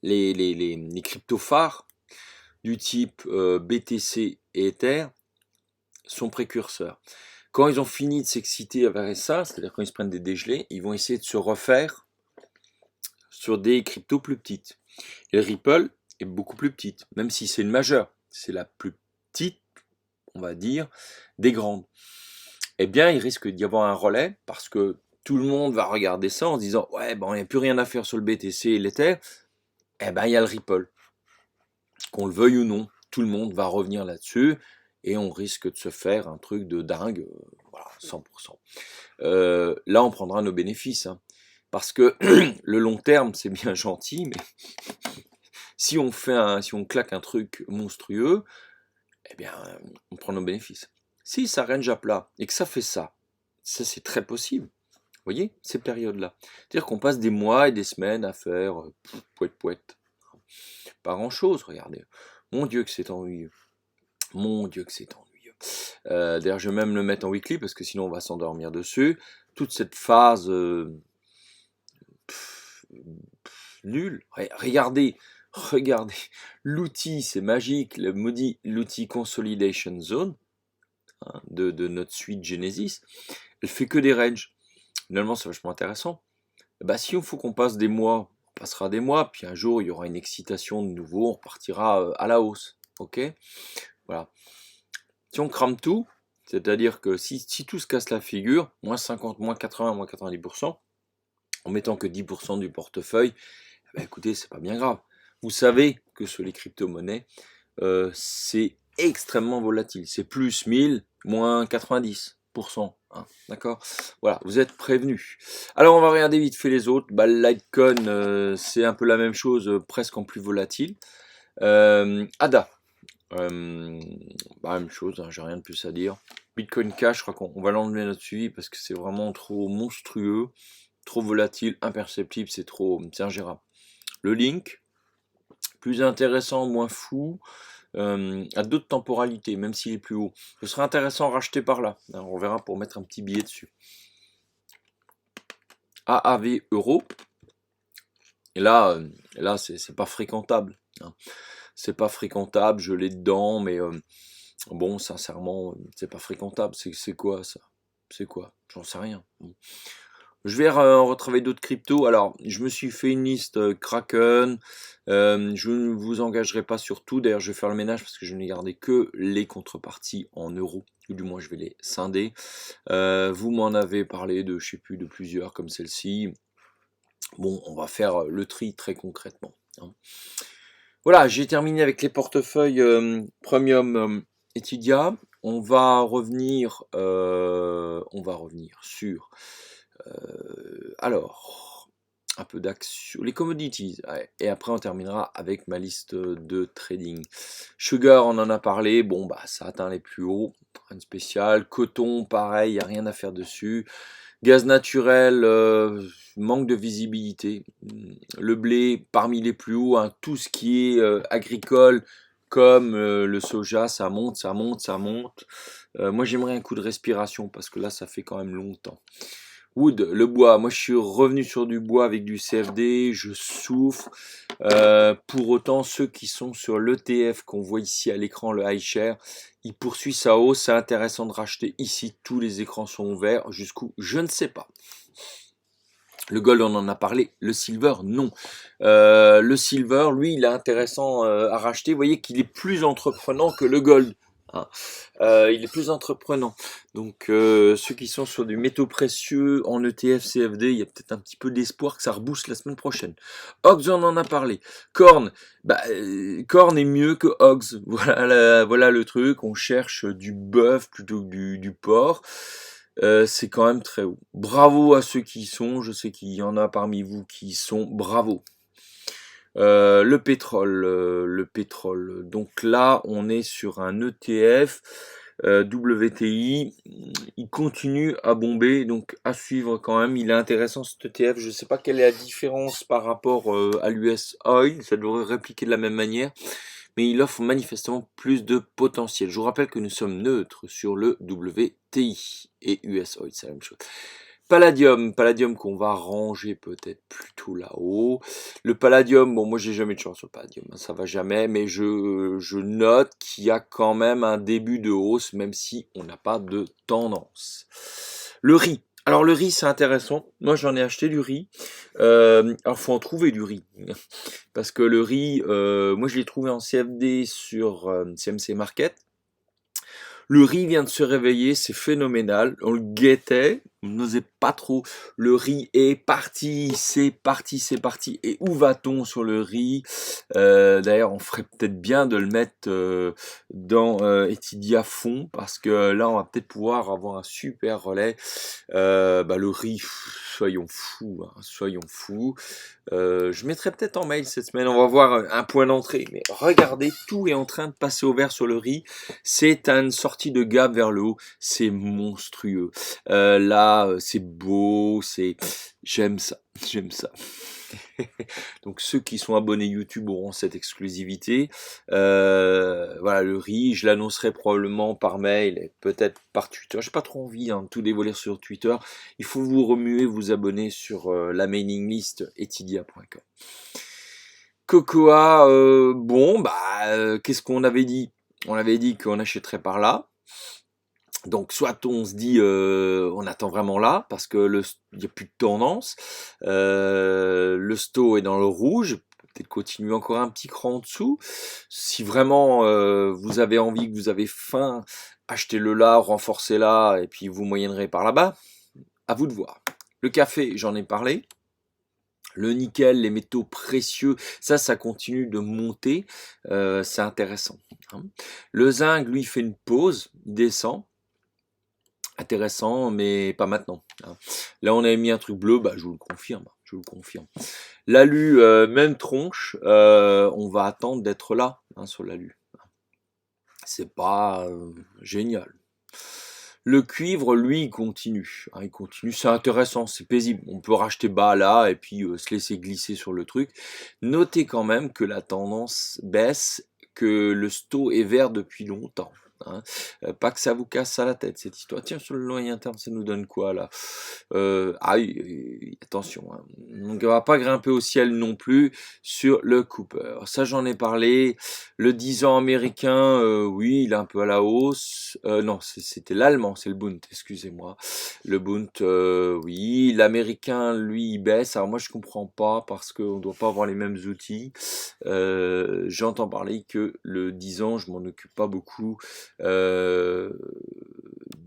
les cryptos phares du type BTC et Ether sont précurseurs. Quand ils ont fini de s'exciter avec ça, c'est-à-dire quand ils se prennent des dégelés, ils vont essayer de se refaire sur des cryptos plus petites. Et le Ripple est beaucoup plus petite, même si c'est une majeure. C'est la plus petite, on va dire, des grandes. Eh bien, il risque d'y avoir un relais parce que tout le monde va regarder ça en se disant ouais, bon, il n'y a plus rien à faire sur le BTC et l'Ether. Eh bien, il y a le Ripple. Qu'on le veuille ou non, tout le monde va revenir là-dessus et on risque de se faire un truc de dingue, voilà, 100%. Là, on prendra nos bénéfices. Hein, parce que le long terme, c'est bien gentil, mais si on claque un truc monstrueux, eh bien, on prend nos bénéfices. Si ça range à plat et que ça fait ça c'est très possible. Vous voyez, ces périodes-là. C'est-à-dire qu'on passe des mois et des semaines à faire pouette. Pas grand-chose, regardez. Mon Dieu que c'est ennuyeux. Mon Dieu que c'est ennuyeux. D'ailleurs, je vais même le mettre en weekly parce que sinon on va s'endormir dessus. Toute cette phase nulle. Regardez. L'outil, c'est magique. L'outil Consolidation Zone hein, de notre suite Genesis. Elle fait que des ranges. Finalement, c'est vachement intéressant. Bah, si il faut qu'on passe des mois, on passera des mois, puis un jour, il y aura une excitation de nouveau, on repartira à la hausse. Ok? Voilà. Si on crame tout, c'est-à-dire que si tout se casse la figure, moins 50, moins 80, moins 90%, en mettant que 10% du portefeuille, bah, écoutez, c'est pas bien grave. Vous savez que sur les crypto-monnaies, c'est extrêmement volatile. C'est plus 1000, moins 90%. Hein, d'accord? Voilà, vous êtes prévenus. Alors, on va regarder vite fait les autres. Bah, Litecoin, c'est un peu la même chose, presque en plus volatile. ADA. Même chose, hein, j'ai rien de plus à dire. Bitcoin Cash, je crois qu'on va l'enlever notre suivi parce que c'est vraiment trop monstrueux, trop volatile, imperceptible, c'est ingérable. Le Link, plus intéressant, moins fou, à d'autres temporalités, même s'il est plus haut. Ce serait intéressant à racheter par là. Alors, on verra pour mettre un petit billet dessus. AAV euro. Et là c'est pas fréquentable. Hein. C'est pas fréquentable, je l'ai dedans, mais bon, sincèrement, c'est pas fréquentable. C'est quoi ça? C'est quoi? J'en sais rien. Je vais retravailler d'autres cryptos. Alors, je me suis fait une liste Kraken. Je ne vous engagerai pas sur tout. D'ailleurs, je vais faire le ménage parce que je n'ai gardé que les contreparties en euros. Ou du moins, je vais les scinder. Vous m'en avez parlé de, je sais plus, de plusieurs comme celle-ci. Bon, on va faire le tri très concrètement, hein. Voilà, j'ai terminé avec les portefeuilles Premium Etydia. On va revenir sur alors un peu d'action, les commodities, ouais, et après on terminera avec ma liste de trading. Sugar, on en a parlé, bon bah ça atteint les plus hauts, rien de spécial. Coton, pareil, il n'y a rien à faire dessus. Gaz naturel, manque de visibilité. Le blé, parmi les plus hauts, hein, tout ce qui est agricole, comme le soja, ça monte, ça monte, ça monte. Moi, j'aimerais un coup de respiration, parce que là, ça fait quand même longtemps. Wood, le bois, moi je suis revenu sur du bois avec du CFD, je souffre. Pour autant, ceux qui sont sur l'ETF qu'on voit ici à l'écran, le iShare, il poursuit sa hausse. C'est intéressant de racheter ici, tous les écrans sont ouverts. Jusqu'où? Je ne sais pas. Le gold, on en a parlé. Le silver, non. Le silver, lui, il est intéressant à racheter. Vous voyez qu'il est plus entreprenant que le gold, hein. Il est plus entreprenant. Donc, ceux qui sont sur du métaux précieux en ETF, CFD, il y a peut-être un petit peu d'espoir que ça rebooste la semaine prochaine. Hogs, on en a parlé. Corn, Corn est mieux que Hogs. Voilà le truc. On cherche du bœuf plutôt que du porc. C'est quand même très haut. Bravo à ceux qui y sont. Je sais qu'il y en a parmi vous qui y sont. Bravo. Le pétrole. Donc là, on est sur un ETF WTI. Il continue à bomber, donc à suivre quand même. Il est intéressant cet ETF. Je ne sais pas quelle est la différence par rapport à l'US Oil. Ça devrait répliquer de la même manière, mais il offre manifestement plus de potentiel. Je vous rappelle que nous sommes neutres sur le WTI et US Oil, c'est la même chose. Palladium qu'on va ranger peut-être plutôt là-haut. Le palladium, bon moi j'ai jamais de chance sur le palladium, hein, ça va jamais, mais je note qu'il y a quand même un début de hausse, même si on n'a pas de tendance. Le riz. Alors le riz c'est intéressant, moi j'en ai acheté du riz, alors faut en trouver du riz, parce que le riz, moi je l'ai trouvé en CFD sur CMC Market. Le riz vient de se réveiller, c'est phénoménal. On le guettait, on n'osait pas trop. Le riz est parti, c'est parti, c'est parti. Et où va-t-on sur le riz? D'ailleurs, on ferait peut-être bien de le mettre dans Etydia fond, parce que là, on va peut-être pouvoir avoir un super relais. Le riz, soyons fous, hein, soyons fous. Je mettrai peut-être en mail cette semaine, on va voir un point d'entrée. Mais regardez, tout est en train de passer au vert sur le riz. C'est une sortie de gamme vers le haut. C'est monstrueux. Là, c'est beau, j'aime ça, j'aime ça. Donc ceux qui sont abonnés YouTube auront cette exclusivité. Voilà, le riz, je l'annoncerai probablement par mail et peut-être par Twitter. J'ai pas trop envie de tout dévoiler sur Twitter. Il faut vous remuer, vous abonner sur la mailing list etydia.com. Cocoa, qu'est-ce qu'on avait dit? On avait dit qu'on achèterait par là. Donc soit on se dit on attend vraiment là parce que il n'y a plus de tendance, le sto est dans le rouge, peut-être continuer encore un petit cran en dessous. Si vraiment vous avez envie, que vous avez faim, achetez-le là, renforcez là et puis vous moyennerez par là-bas. À vous de voir. Le café, j'en ai parlé. Le nickel, les métaux précieux, ça continue de monter, c'est intéressant, hein. Le zinc, lui, fait une pause, il descend. Intéressant, mais pas maintenant, hein. Là, on avait mis un truc bleu, je vous le confirme, L'alu, même tronche, on va attendre d'être là, hein, sur l'alu. C'est pas génial. Le cuivre, lui, il continue, hein, c'est intéressant, c'est paisible. On peut racheter bas là et puis se laisser glisser sur le truc. Notez quand même que la tendance baisse, que le sto est vert depuis longtemps. hein. Pas que ça vous casse à la tête cette histoire. Tiens, sur le moyen terme, ça nous donne quoi là? Ah oui, attention, hein. Donc on va pas grimper au ciel non plus sur le Cooper. Ça, j'en ai parlé. Le 10 ans américain, oui, il est un peu à la hausse. Non, c'était l'allemand, c'est le Bund, excusez-moi. Le Bund, oui. L'américain, lui, il baisse. Alors moi, je comprends pas parce qu'on doit pas avoir les mêmes outils. J'entends parler que le 10 ans, je m'en occupe pas beaucoup,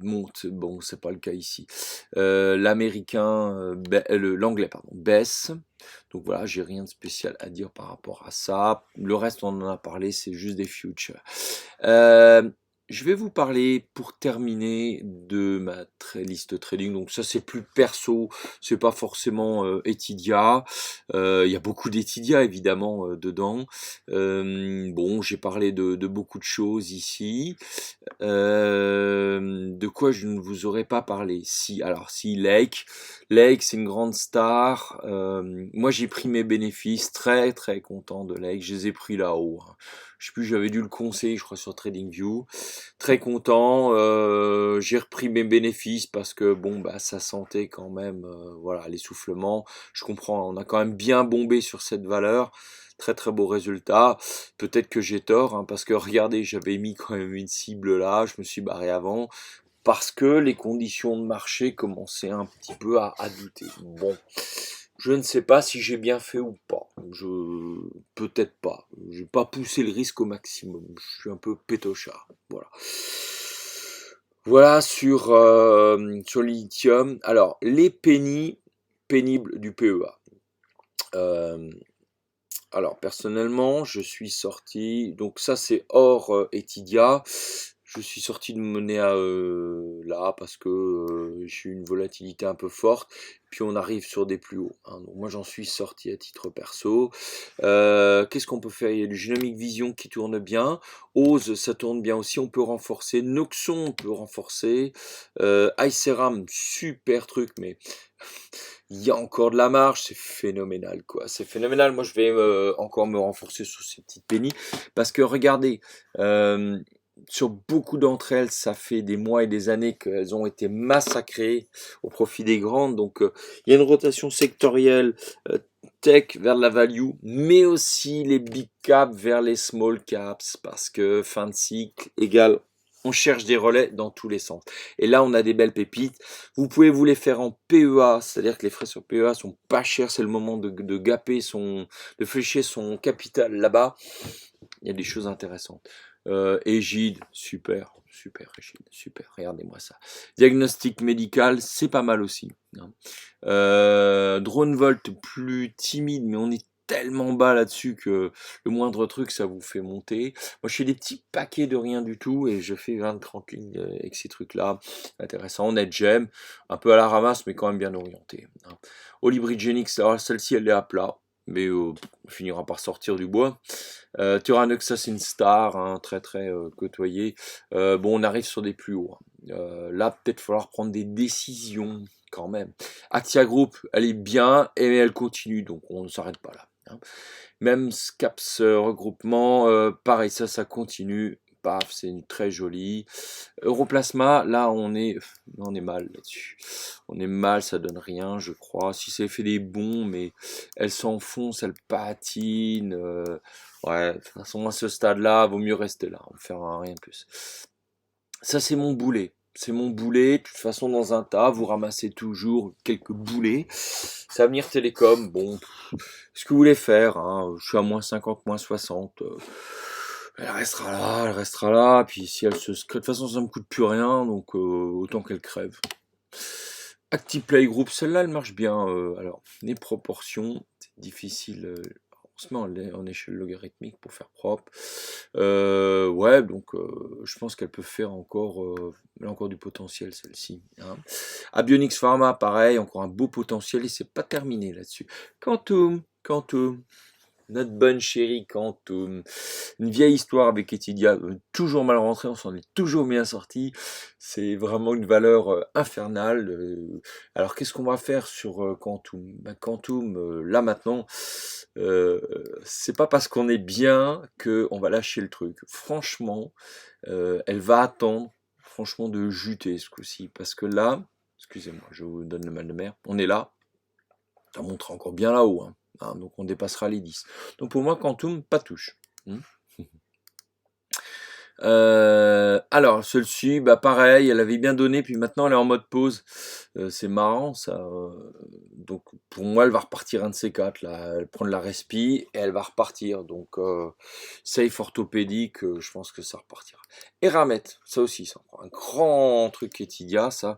monte. Bon, c'est pas le cas ici. L'américain, l'anglais, pardon, baisse. Donc voilà, j'ai rien de spécial à dire par rapport à ça. Le reste, on en a parlé, c'est juste des futures. Euh, je vais vous parler pour terminer de ma liste trading. Donc ça c'est plus perso, c'est pas forcément Etidia. Il y a beaucoup d'Etidia évidemment dedans. Bon, j'ai parlé de beaucoup de choses ici. De quoi je ne vous aurais pas parlé? Si, alors si Lake, Lake c'est une grande star. Moi j'ai pris mes bénéfices, très très content de Lake. Je les ai pris là-haut, hein. Je sais plus, j'avais dû le conseiller, je crois sur TradingView. Très content. J'ai repris mes bénéfices parce que bon bah ça sentait quand même, voilà, l'essoufflement. Je comprends, on a quand même bien bombé sur cette valeur. Très très beau résultat. Peut-être que j'ai tort, hein, parce que regardez, j'avais mis quand même une cible là, je me suis barré avant, parce que les conditions de marché commençaient un petit peu à douter. Bon, je ne sais pas si j'ai bien fait ou pas. Peut-être pas. Je vais pas pousser le risque au maximum. Je suis un peu pétochard. Voilà. Voilà sur le lithium. Alors, les pénibles du PEA. Euh, alors personnellement, je suis sorti, donc ça c'est hors Etidia. Je suis sorti de Monea là parce que j'ai eu une volatilité un peu forte. Puis on arrive sur des plus hauts, hein. Donc moi j'en suis sorti à titre perso. Qu'est-ce qu'on peut faire? Il y a du Genomic Vision qui tourne bien. Ose, ça tourne bien aussi. On peut renforcer. Noxon, on peut renforcer. Iceram, super truc, mais il y a encore de la marge, c'est phénoménal quoi, c'est phénoménal. Moi je vais encore me renforcer sur ces petites pennies parce que regardez, euh, sur beaucoup d'entre elles, ça fait des mois et des années qu'elles ont été massacrées au profit des grandes. Donc il y a une rotation sectorielle tech vers la value, mais aussi les big caps vers les small caps parce que fin de cycle égale on cherche des relais dans tous les sens. Et là, on a des belles pépites. Vous pouvez vous les faire en PEA, c'est-à-dire que les frais sur PEA sont pas chers. C'est le moment de gaper de flécher son capital là-bas. Il y a des choses intéressantes. Égide, super, super Égide, super. Regardez-moi ça. Diagnostic médical, c'est pas mal aussi, hein. DroneVolt, plus timide, mais on est tellement bas là-dessus que le moindre truc, ça vous fait monter. Moi, je fais des petits paquets de rien du tout et je fais 20-30 lignes avec ces trucs-là. Intéressant. NetGem, un peu à la ramasse, mais quand même bien orienté, hein. Olibrigenix, alors celle-ci, elle est à plat, mais on finira par sortir du bois. Tyrannoxa, c'est une star, hein, très très côtoyée. Bon, on arrive sur des plus hauts, hein. Là, peut-être falloir prendre des décisions quand même. Actia Group, elle est bien et elle continue, donc on ne s'arrête pas là, hein. Même Scaps regroupement, pareil, ça continue. Paf, c'est une très jolie. Europlasma, là on est mal là-dessus. On est mal, ça donne rien, je crois. Si ça fait des bons, mais elle s'enfonce, elle patine. Ouais, de toute façon à ce stade-là, vaut mieux rester là, on ne fera rien de plus. Ça c'est mon boulet. C'est mon boulet. De toute façon, dans un tas, vous ramassez toujours quelques boulets. Savenir Télécom, bon, ce que vous voulez faire, hein, je suis à moins 50, moins 60. Elle restera là, elle restera là. Puis si elle se secrète, de toute façon, ça me coûte plus rien, donc autant qu'elle crève. Active Play Group, celle-là, elle marche bien. Alors, les proportions, c'est difficile. On se met en échelle logarithmique pour faire propre. Ouais, donc je pense qu'elle peut faire elle a encore du potentiel, celle-ci, hein. Abionics Pharma, pareil, encore un beau potentiel et c'est pas terminé là-dessus. Quantum. notre bonne chérie Quantum. Une vieille histoire avec Etidia, toujours mal rentré, on s'en est toujours bien sorti. C'est vraiment une valeur infernale. Alors qu'est-ce qu'on va faire sur Quantum? Quantum, là maintenant, c'est pas parce qu'on est bien qu'on va lâcher le truc. Franchement, elle va attendre franchement de juter ce coup-ci. Parce que là, excusez-moi, je vous donne le mal de mer, on est là, ça montre encore bien là-haut, hein, donc on dépassera les 10. Donc pour moi, Quantum, pas touche. Alors, celle-ci, pareil, elle avait bien donné, puis maintenant elle est en mode pause. C'est marrant ça. Donc pour moi, elle va repartir un de ces quatre là. Elle prend de la respi et elle va repartir. Donc safe orthopédique, je pense que ça repartira. Et Ramet, ça aussi, c'est un grand truc Etidia, ça.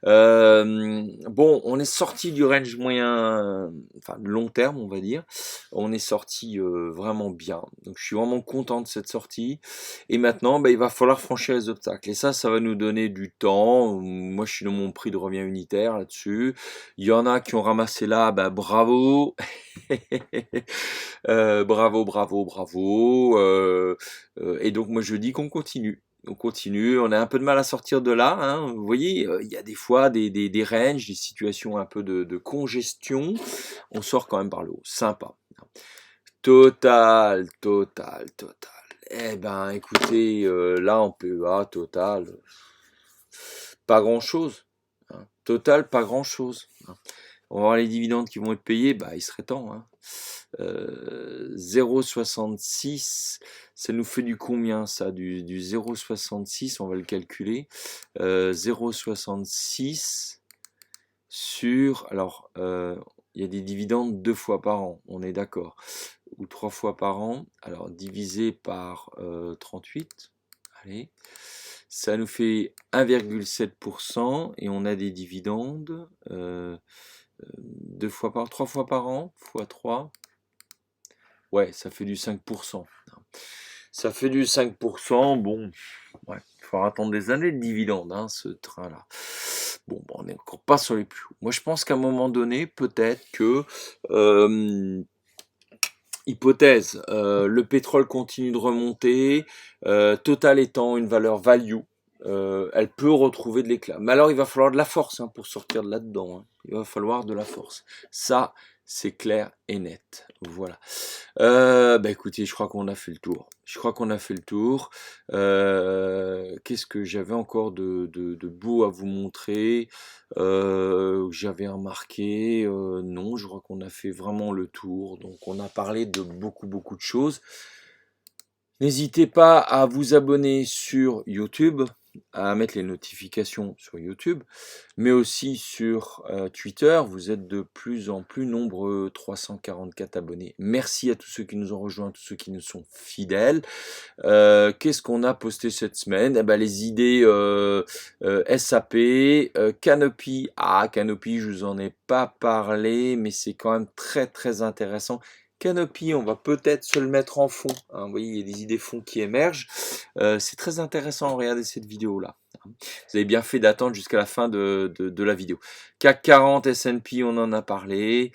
Bon, on est sorti du range moyen, enfin de long terme, on va dire. On est sorti vraiment bien. Donc je suis vraiment content de cette sortie. Et maintenant, il va falloir franchir les obstacles. Et ça va nous donner du temps. Moi, je suis dans mon prix de revient unitaire là-dessus. Il y en a qui ont ramassé là, bravo. Bravo, bravo, bravo. Et donc, moi, je dis qu'on continue. On continue, on a un peu de mal à sortir de là, hein. Vous voyez, il y a des fois des ranges, des situations un peu de congestion. On sort quand même par le haut. Sympa. Total. Eh ben, écoutez, là en PEA, Total, pas grand-chose. Total, pas grand-chose. On va voir les dividendes qui vont être payés, il serait temps. 0,66, ça nous fait du combien ça? Du 0,66, on va le calculer. 0,66 sur... Alors, il y a des dividendes 2 fois par an, on est d'accord. Ou 3 fois par an, alors divisé par 38, allez, ça nous fait 1,7% et on a des dividendes 3 fois par an, fois 3, ouais, ça fait du 5%. Ça fait du 5%, bon, ouais, il faudra attendre des années de dividendes, ce train-là. Bon, on n'est encore pas sur les plus hauts. Moi, je pense qu'à un moment donné, peut-être que... hypothèse, le pétrole continue de remonter, Total étant une valeur value, elle peut retrouver de l'éclat. Mais alors il va falloir de la force pour sortir de là-dedans. Il va falloir de la force. Ça, c'est clair et net. Voilà. Écoutez, je crois qu'on a fait le tour. Qu'est-ce que j'avais encore de beau à vous montrer? J'avais remarqué, non, je crois qu'on a fait vraiment le tour. Donc on a parlé de beaucoup de choses. N'hésitez pas à vous abonner sur YouTube, à mettre les notifications sur YouTube, mais aussi sur Twitter. Vous êtes de plus en plus nombreux, 344 abonnés. Merci à tous ceux qui nous ont rejoints, tous ceux qui nous sont fidèles. Qu'est-ce qu'on a posté cette semaine? Les idées SAP, Canopy. Canopy, je vous en ai pas parlé, mais c'est quand même très intéressant. Canopy, on va peut-être se le mettre en fond. Vous voyez, il y a des idées fonds qui émergent. C'est très intéressant, regardez cette vidéo-là. Vous avez bien fait d'attendre jusqu'à la fin de la vidéo. CAC 40, S&P, on en a parlé.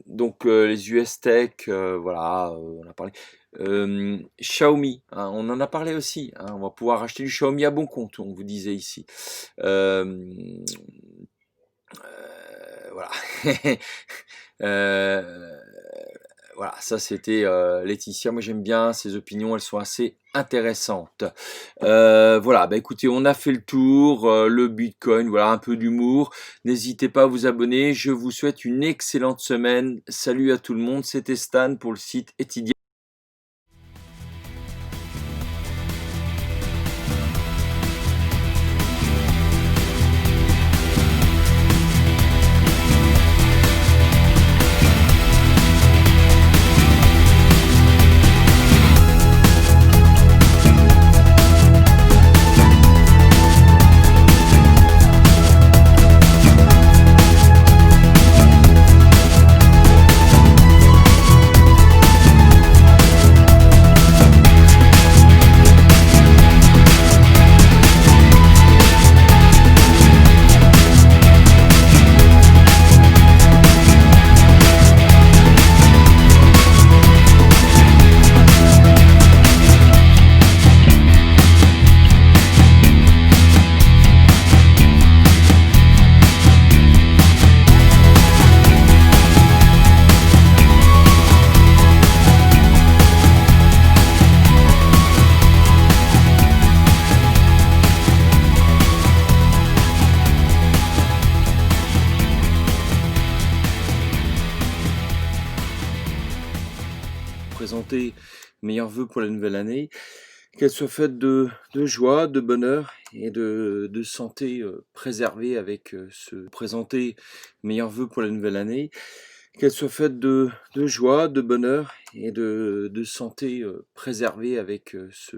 Donc les US Tech, voilà, on a parlé. Xiaomi, on en a parlé aussi. On va pouvoir acheter du Xiaomi à bon compte, on vous disait ici. Voilà. Voilà, ça c'était Laetitia. Moi j'aime bien ses opinions, elles sont assez intéressantes. Voilà, écoutez, on a fait le tour, le Bitcoin, voilà, un peu d'humour. N'hésitez pas à vous abonner. Je vous souhaite une excellente semaine. Salut à tout le monde, c'était Stan pour le site Etidia. présenter meilleurs vœux pour la nouvelle année. Qu'elle soit faite de joie, de bonheur et de santé préservée avec ce présenter meilleurs vœux pour la nouvelle année. Qu'elle soit faite de joie, de bonheur et de santé préservée avec ce